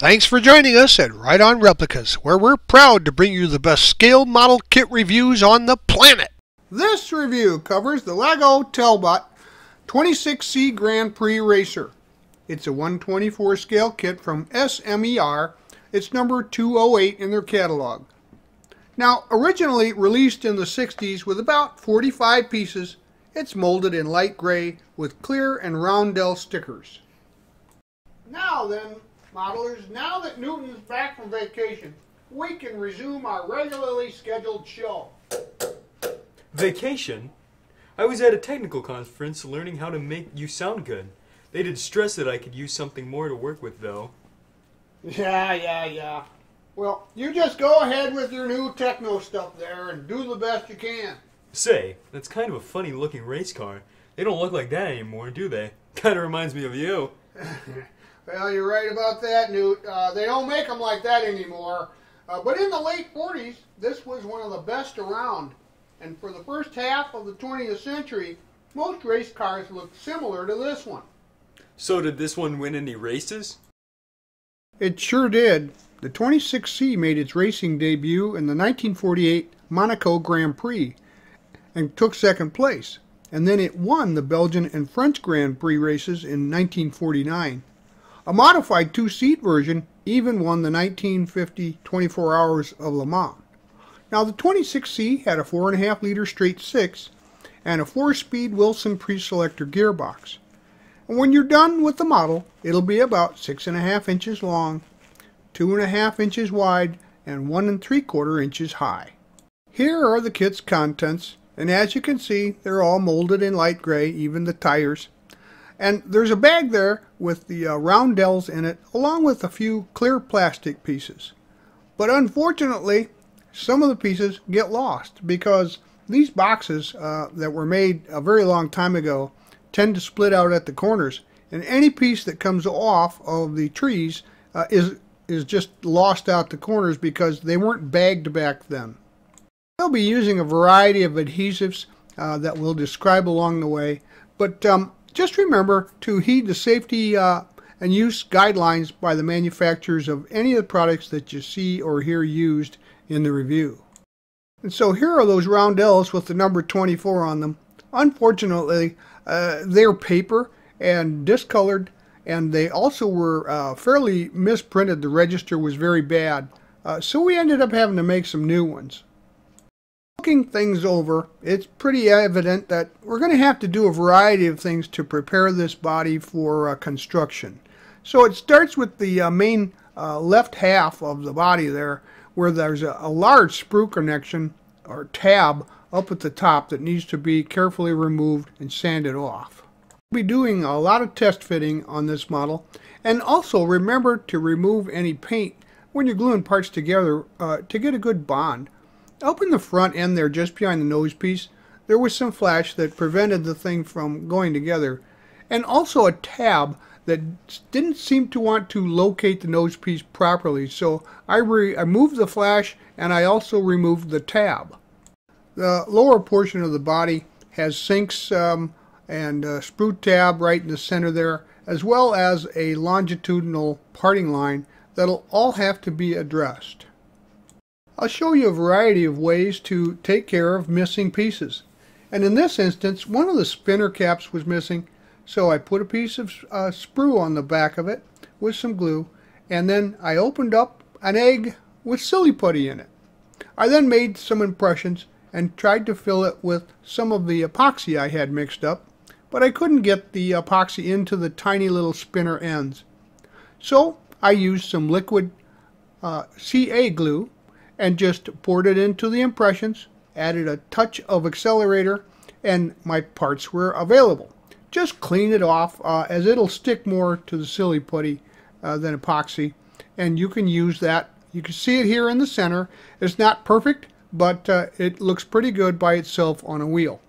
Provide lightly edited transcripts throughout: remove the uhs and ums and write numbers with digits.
Thanks for joining us at Right On Replicas, where we're proud to bring you the best scale model kit reviews on the planet. This review covers the Lago-Talbot T26C Gran Prix racer. It's a 1/24 scale kit from SMER. It's number 208 in their catalog. Now, originally released in the 60s with about 45 pieces, it's molded in light gray with clear and roundel stickers. Now then, modelers, now that Newton's back from vacation, we can resume our regularly scheduled show. Vacation? I was at a technical conference learning how to make you sound good. They did stress that I could use something more to work with, though. Yeah. Well, you just go ahead with your new techno stuff there and do the best you can. Say, that's kind of a funny looking race car. They don't look like that anymore, do they? Kind of reminds me of you. Well, you're right about that, Newt. They don't make them like that anymore. But in the late 40s, this was one of the best around. And for the first half of the 20th century, most race cars looked similar to this one. So did this one win any races? It sure did. The 26C made its racing debut in the 1948 Monaco Grand Prix and took second place. And then it won the Belgian and French Grand Prix races in 1949. A modified two-seat version even won the 1950 24 Hours of Le Mans. Now the 26C had a 4.5-liter straight six and a 4-speed Wilson pre-selector gearbox. And when you're done with the model, it'll be about 6.5 inches long, 2.5 inches wide, and 1 3/4 inches high. Here are the kit's contents, and as you can see, they're all molded in light gray, even the tires. And there's a bag there with the roundels in it, along with a few clear plastic pieces. But unfortunately, some of the pieces get lost because these boxes that were made a very long time ago tend to split out at the corners, and any piece that comes off of the trees is just lost out the corners because they weren't bagged back then. We'll be using a variety of adhesives that we'll describe along the way, but just remember to heed the safety and use guidelines by the manufacturers of any of the products that you see or hear used in the review. And so here are those roundels with the number 24 on them. Unfortunately, they're paper and discolored, and they also were fairly misprinted. The register was very bad, so we ended up having to make some new ones. Looking things over, it's pretty evident that we're going to have to do a variety of things to prepare this body for construction. So it starts with the main left half of the body there, where there's a large sprue connection or tab up at the top that needs to be carefully removed and sanded off. We'll be doing a lot of test fitting on this model, and also remember to remove any paint when you're gluing parts together to get a good bond. Up in the front end there, just behind the nose piece, there was some flash that prevented the thing from going together, and also a tab that didn't seem to want to locate the nose piece properly, so I removed the flash and I also removed the tab. The lower portion of the body has sinks and a sprue tab right in the center there, as well as a longitudinal parting line that'll all have to be addressed. I'll show you a variety of ways to take care of missing pieces. And in this instance, one of the spinner caps was missing, so I put a piece of sprue on the back of it with some glue, and then I opened up an egg with silly putty in it. I then made some impressions and tried to fill it with some of the epoxy I had mixed up, but I couldn't get the epoxy into the tiny little spinner ends. So I used some liquid CA glue and just poured it into the impressions, added a touch of accelerator, and my parts were available. Just clean it off as it'll stick more to the silly putty than epoxy, and you can use that. You can see it here in the center. It's not perfect, but it looks pretty good by itself on a wheel.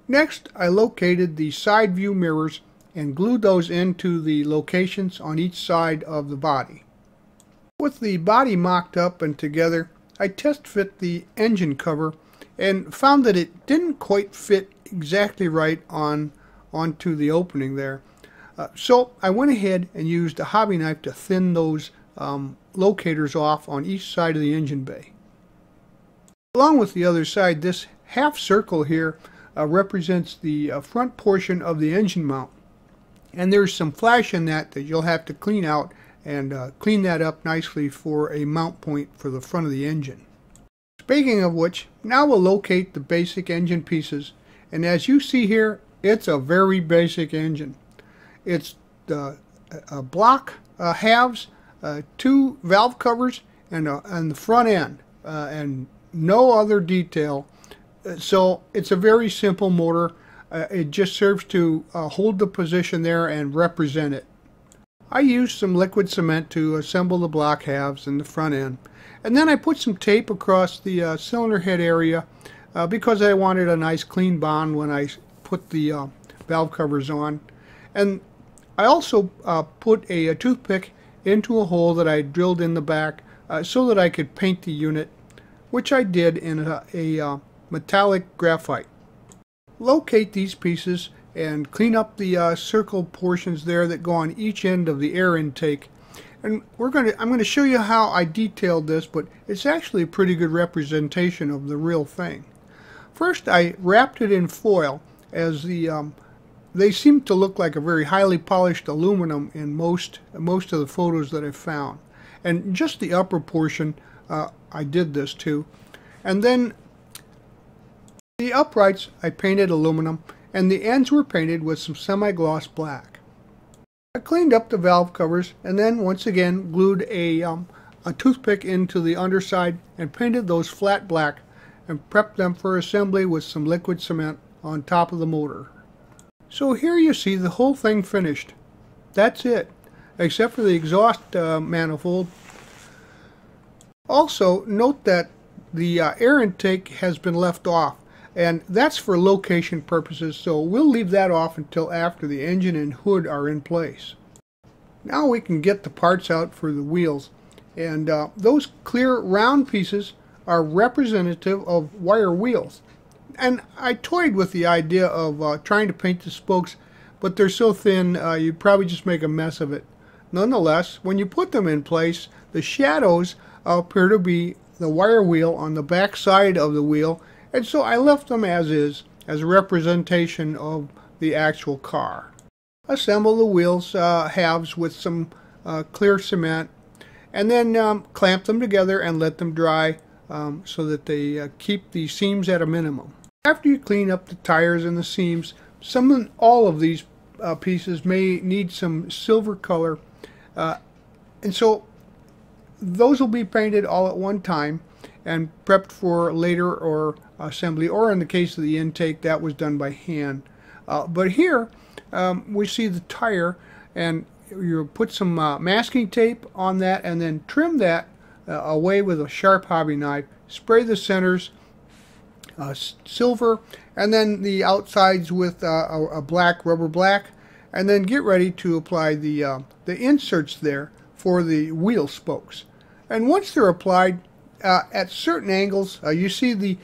Next, I located the side view mirrors and glued those into the locations on each side of the body. With the body mocked up and together, I test fit the engine cover and found that it didn't quite fit exactly right onto the opening there. So I went ahead and used a hobby knife to thin those locators off on each side of the engine bay. Along with the other side, this half circle here represents the front portion of the engine mount. And there's some flash in that you'll have to clean out and clean that up nicely for a mount point for the front of the engine. Speaking of which, now we'll locate the basic engine pieces. And as you see here, it's a very basic engine. It's a block halves, 2 valve covers, and the front end, and no other detail. So it's a very simple motor. It just serves to hold the position there and represent it. I used some liquid cement to assemble the block halves in the front end. And then I put some tape across the cylinder head area because I wanted a nice clean bond when I put the valve covers on. And I also put a toothpick into a hole that I drilled in the back so that I could paint the unit, which I did in a metallic graphite. Locate these pieces and clean up the circle portions there that go on each end of the air intake. And I'm going to show you how I detailed this, but it's actually a pretty good representation of the real thing. First, I wrapped it in foil, as they seem to look like a very highly polished aluminum in most of the photos that I've found. And just the upper portion, I did this too. And then the uprights I painted aluminum, and the ends were painted with some semi-gloss black. I cleaned up the valve covers and then once again glued a toothpick into the underside and painted those flat black and prepped them for assembly with some liquid cement on top of the motor. So here you see the whole thing finished. That's it, except for the exhaust manifold. Also, note that the air intake has been left off. And that's for location purposes, so we'll leave that off until after the engine and hood are in place. Now we can get the parts out for the wheels. And those clear round pieces are representative of wire wheels. And I toyed with the idea of trying to paint the spokes, but they're so thin you'd probably just make a mess of it. Nonetheless, when you put them in place, the shadows appear to be the wire wheel on the back side of the wheel. And so I left them as is, as a representation of the actual car. Assemble the wheels halves with some clear cement, and then clamp them together and let them dry so that they keep the seams at a minimum. After you clean up the tires and the seams, all of these pieces may need some silver color, and so those will be painted all at one time and prepped for later or assembly, or in the case of the intake, that was done by hand. But here we see the tire, and you put some masking tape on that and then trim that away with a sharp hobby knife. Spray the centers silver, and then the outsides with a black, rubber black, and then get ready to apply the inserts there for the wheel spokes. And once they're applied, at certain angles, you see the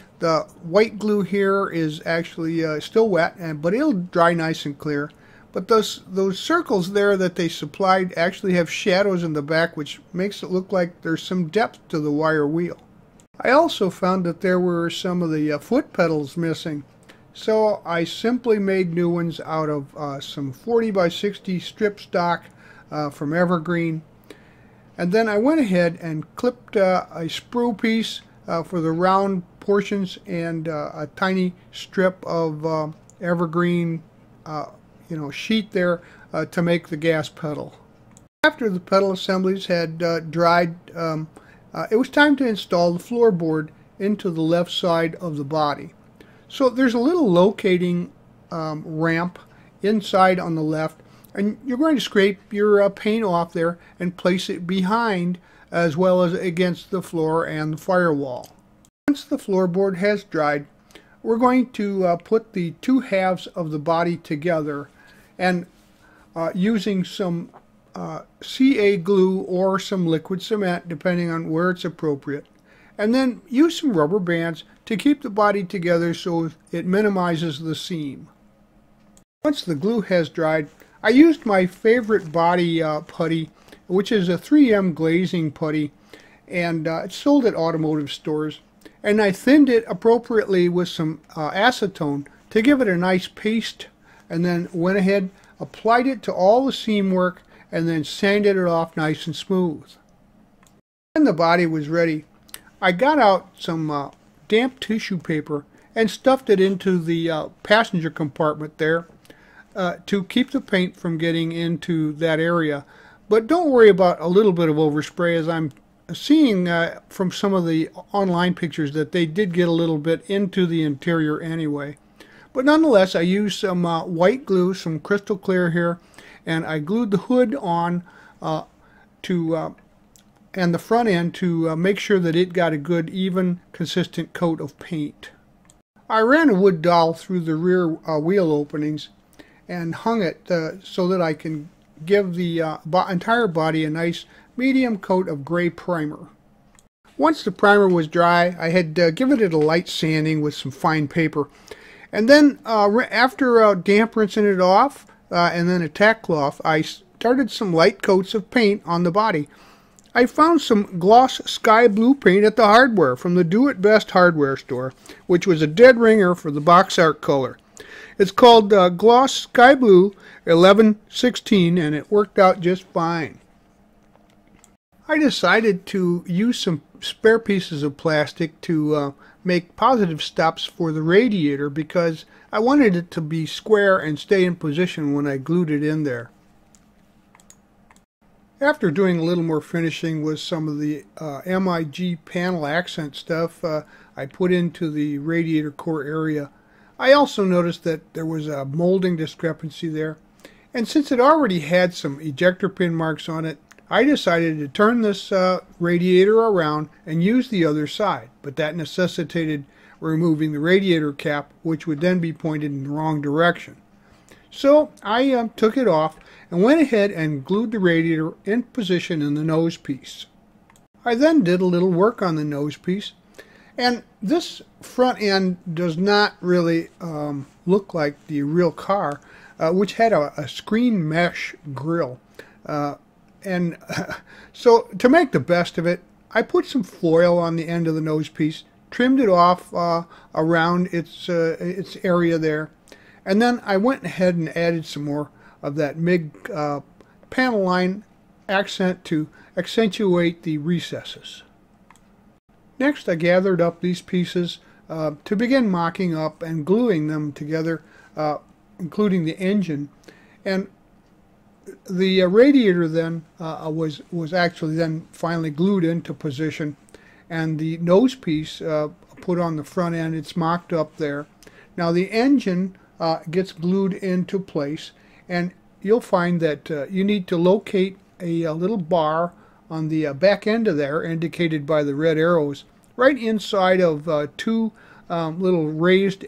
white glue here is actually still wet, but it'll dry nice and clear. But those circles there that they supplied actually have shadows in the back, which makes it look like there's some depth to the wire wheel. I also found that there were some of the foot pedals missing, so I simply made new ones out of some 40 by 60 strip stock from Evergreen. And then I went ahead and clipped a sprue piece for the round portions and a tiny strip of Evergreen sheet there to make the gas pedal. After the pedal assemblies had dried, it was time to install the floorboard into the left side of the body. So there's a little locating ramp inside on the left, and you're going to scrape your paint off there and place it behind as well as against the floor and the firewall. Once the floorboard has dried, we're going to put the two halves of the body together, and using some CA glue or some liquid cement, depending on where it's appropriate, and then use some rubber bands to keep the body together so it minimizes the seam. Once the glue has dried, I used my favorite body putty which is a 3M glazing putty, and it's sold at automotive stores. And I thinned it appropriately with some acetone to give it a nice paste, and then went ahead, applied it to all the seam work, and then sanded it off nice and smooth. When the body was ready, I got out some damp tissue paper and stuffed it into the passenger compartment there to keep the paint from getting into that area. But don't worry about a little bit of overspray, as I'm seeing from some of the online pictures that they did get a little bit into the interior anyway. But nonetheless, I used some white glue, some crystal clear here, and I glued the hood on and the front end to make sure that it got a good, even, consistent coat of paint. I ran a wood dowel through the rear wheel openings and hung it so that I can give the entire body a nice medium coat of gray primer. Once the primer was dry, I had given it a light sanding with some fine paper. And then after damp rinsing it off and then a tack cloth, I started some light coats of paint on the body. I found some gloss sky blue paint at the hardware from the Do It Best hardware store, which was a dead ringer for the box art color. It's called Gloss Sky Blue 1116, and it worked out just fine. I decided to use some spare pieces of plastic to make positive stops for the radiator because I wanted it to be square and stay in position when I glued it in there. After doing a little more finishing with some of the MIG panel accent stuff I put into the radiator core area, I also noticed that there was a molding discrepancy there, and since it already had some ejector pin marks on it, I decided to turn this radiator around and use the other side, but that necessitated removing the radiator cap, which would then be pointed in the wrong direction. So I took it off and went ahead and glued the radiator in position in the nose piece. I then did a little work on the nose piece, and this front end does not really look like the real car, which had a screen mesh grille. So to make the best of it, I put some foil on the end of the nose piece, trimmed it off around its area there, and then I went ahead and added some more of that MIG panel line accent to accentuate the recesses. Next, I gathered up these pieces to begin mocking up and gluing them together, including the engine. And the radiator then was actually then finally glued into position, and the nose piece put on the front end. It's mocked up there. Now the engine gets glued into place, and you'll find that you need to locate a little bar on the back end of there, indicated by the red arrows, right inside of two little raised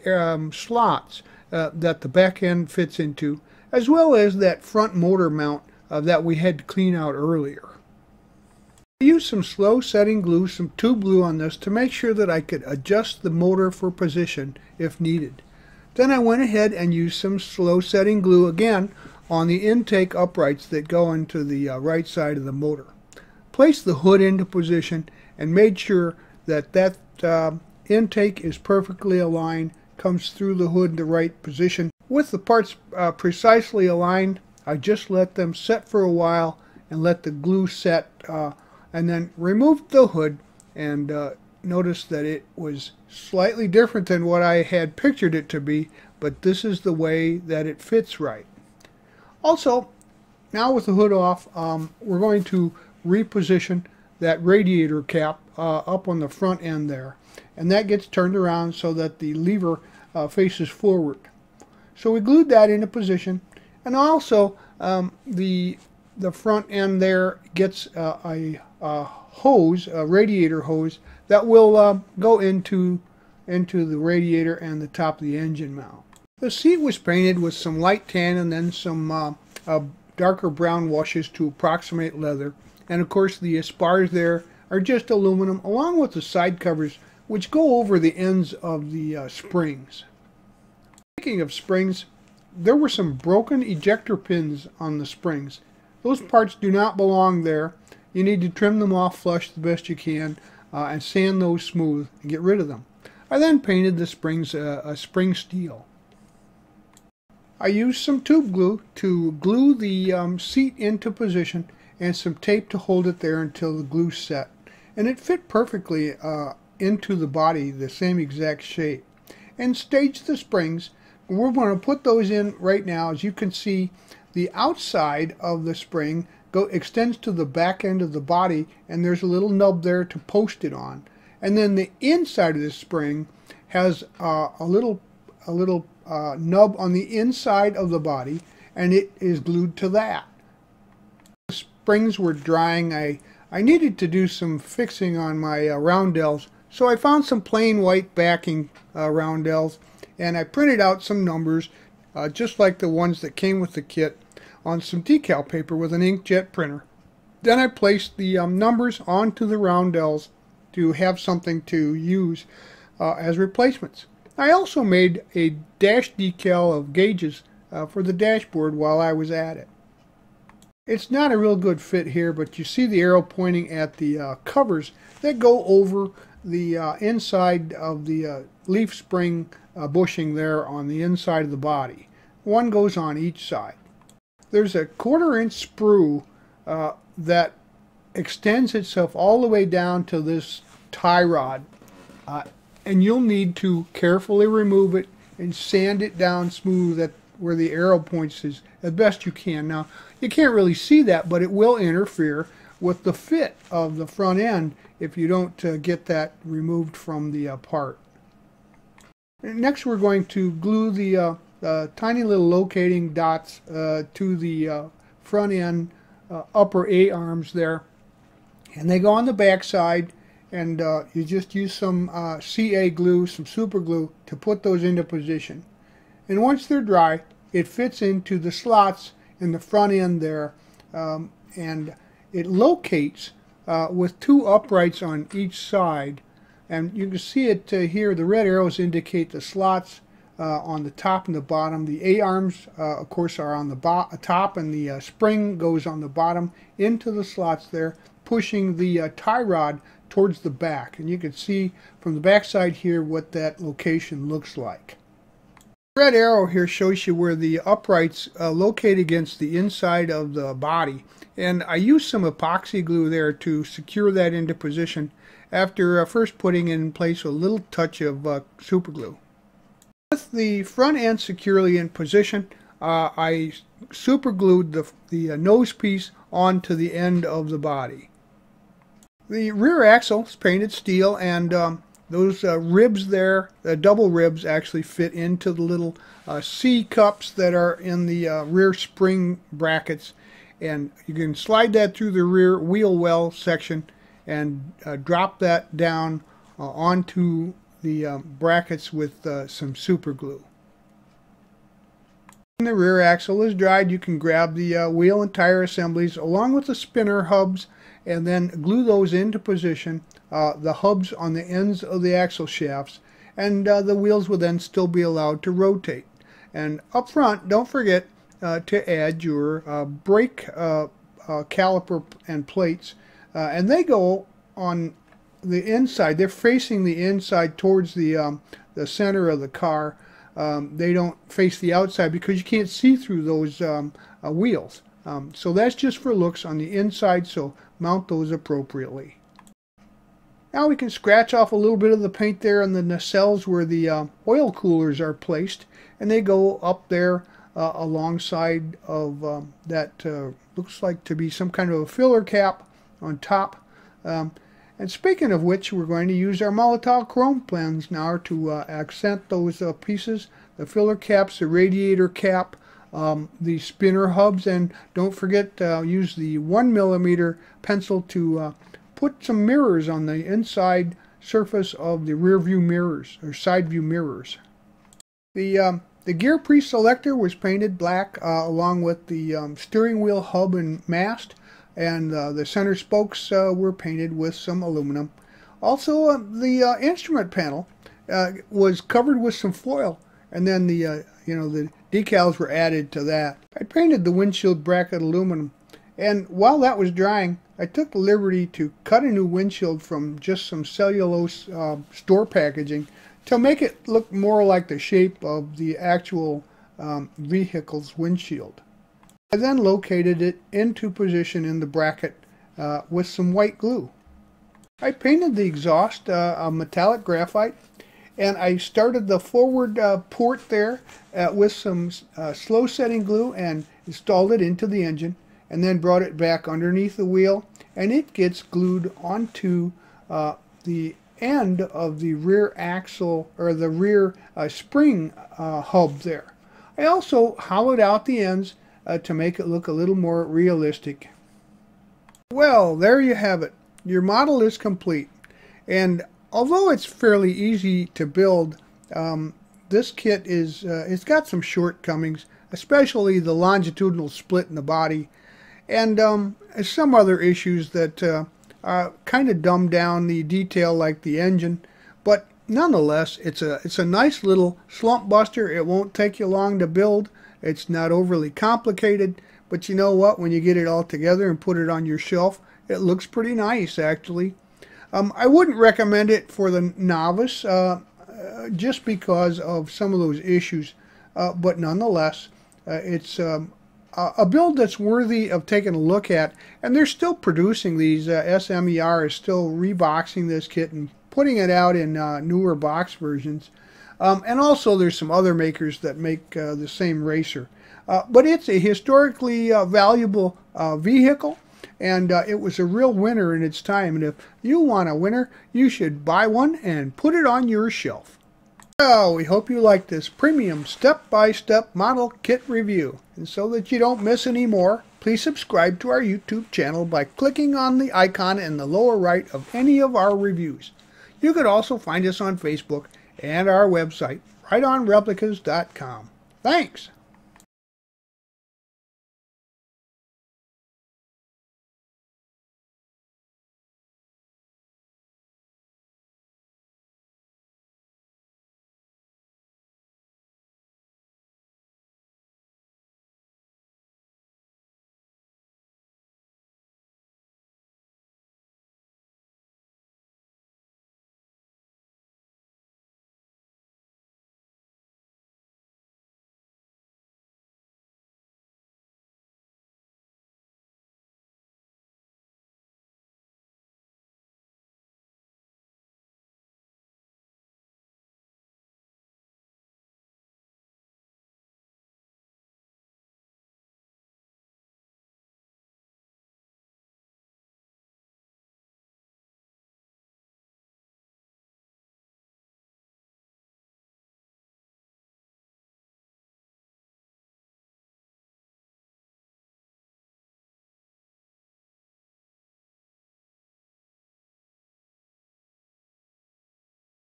slots that the back end fits into, as well as that front motor mount that we had to clean out earlier. I used some slow setting glue, some tube glue on this to make sure that I could adjust the motor for position if needed. Then I went ahead and used some slow setting glue again on the intake uprights that go into the right side of the motor. Placed the hood into position and made sure that that intake is perfectly aligned, comes through the hood in the right position. With the parts precisely aligned, I just let them set for a while and let the glue set, and then removed the hood and noticed that it was slightly different than what I had pictured it to be, but this is the way that it fits right. Also, now with the hood off, we're going to reposition that radiator cap up on the front end there, and that gets turned around so that the lever faces forward. So we glued that into position, and also the front end there gets a hose, a radiator hose, that will go into the radiator and the top of the engine mount. The seat was painted with some light tan and then some darker brown washes to approximate leather, and of course the spars there are just aluminum, along with the side covers which go over the ends of the springs. Speaking of springs, there were some broken ejector pins on the springs. Those parts do not belong there. You need to trim them off flush the best you can and sand those smooth and get rid of them. I then painted the springs a spring steel. I used some tube glue to glue the seat into position and some tape to hold it there until the glue set. And it fit perfectly into the body, the same exact shape. And staged the springs. We're going to put those in right now. As you can see, the outside of the spring extends to the back end of the body, and there's a little nub there to post it on. And then the inside of the spring has a little nub on the inside of the body, and it is glued to that. The springs were drying. I needed to do some fixing on my roundels, so I found some plain white backing roundels, and I printed out some numbers just like the ones that came with the kit on some decal paper with an inkjet printer. Then I placed the numbers onto the roundels to have something to use as replacements. I also made a dash decal of gauges for the dashboard while I was at it. It's not a real good fit here, but you see the arrow pointing at the covers that go over the inside of the leaf spring bushing there on the inside of the body. One goes on each side. There's a 1/4 inch sprue that extends itself all the way down to this tie rod, and you'll need to carefully remove it and sand it down smooth at where the arrow points is as best you can. Now, you can't really see that, but it will interfere with the fit of the front end if you don't get that removed from the part. And next, we're going to glue the tiny little locating dots to the front end upper A-arms there, and they go on the back side, and you just use some CA glue, some super glue, to put those into position. And once they're dry, it fits into the slots in the front end there, and it locates with 2 uprights on each side. And you can see it here. The red arrows indicate the slots on the top and the bottom. The A-arms, of course, are on the top, and the spring goes on the bottom into the slots there, pushing the tie rod towards the back. And you can see from the back side here what that location looks like. The red arrow here shows you where the uprights locate against the inside of the body. And I used some epoxy glue there to secure that into position after first putting in place a little touch of super glue. With the front end securely in position, I super glued the nose piece onto the end of the body. The rear axle is painted steel, and those ribs there, the double ribs, actually fit into the little C cups that are in the rear spring brackets, and you can slide that through the rear wheel well section and drop that down onto the brackets with some super glue. When the rear axle is dried, you can grab the wheel and tire assemblies along with the spinner hubs and then glue those into position, the hubs on the ends of the axle shafts, and the wheels will then still be allowed to rotate. And up front, don't forget to add your brake caliper and plates, and they go on the inside. They're facing the inside towards the center of the car. They don't face the outside because you can't see through those wheels. So that's just for looks on the inside, so mount those appropriately. Now we can scratch off a little bit of the paint there on the nacelles where the oil coolers are placed, and they go up there alongside of that looks like to be some kind of a filler cap on top. And speaking of which, we're going to use our Molotov chrome pens now to accent those pieces. The filler caps, the radiator cap, the spinner hubs, and don't forget use the 1mm pencil to put some mirrors on the inside surface of the rear view mirrors or side view mirrors. The gear pre-selector was painted black along with the steering wheel hub and mast, and the center spokes were painted with some aluminum. Also, the instrument panel was covered with some foil, and then the the decals were added to that. I painted the windshield bracket aluminum, And while that was drying, I took the liberty to cut a new windshield from just some cellulose store packaging to make it look more like the shape of the actual vehicle's windshield. I then located it into position in the bracket with some white glue. I painted the exhaust a metallic graphite, and I started the forward port there with some slow setting glue and installed it into the engine, and then brought it back underneath the wheel, and it gets glued onto the end of the rear axle, or the rear spring hub there. I also hollowed out the ends to make it look a little more realistic. Well, there you have it. Your model is complete, and although it's fairly easy to build, this kit is it's got some shortcomings, especially the longitudinal split in the body, and some other issues that kind of dumb down the detail, like the engine. But nonetheless, it's a nice little slump buster. It won't take you long to build. It's not overly complicated, but you know what? When you get it all together and put it on your shelf, it looks pretty nice, actually. I wouldn't recommend it for the novice just because of some of those issues, but nonetheless, it's a build that's worthy of taking a look at. And they're still producing these. SMER is still reboxing this kit and putting it out in newer box versions. And also there's some other makers that make the same racer. But it's a historically valuable vehicle, and it was a real winner in its time. And if you want a winner, you should buy one and put it on your shelf. Well, we hope you like this premium step-by-step model kit review. And so that you don't miss any more, please subscribe to our YouTube channel by clicking on the icon in the lower right of any of our reviews. You could also find us on Facebook and our website, rightonreplicas.com. Thanks!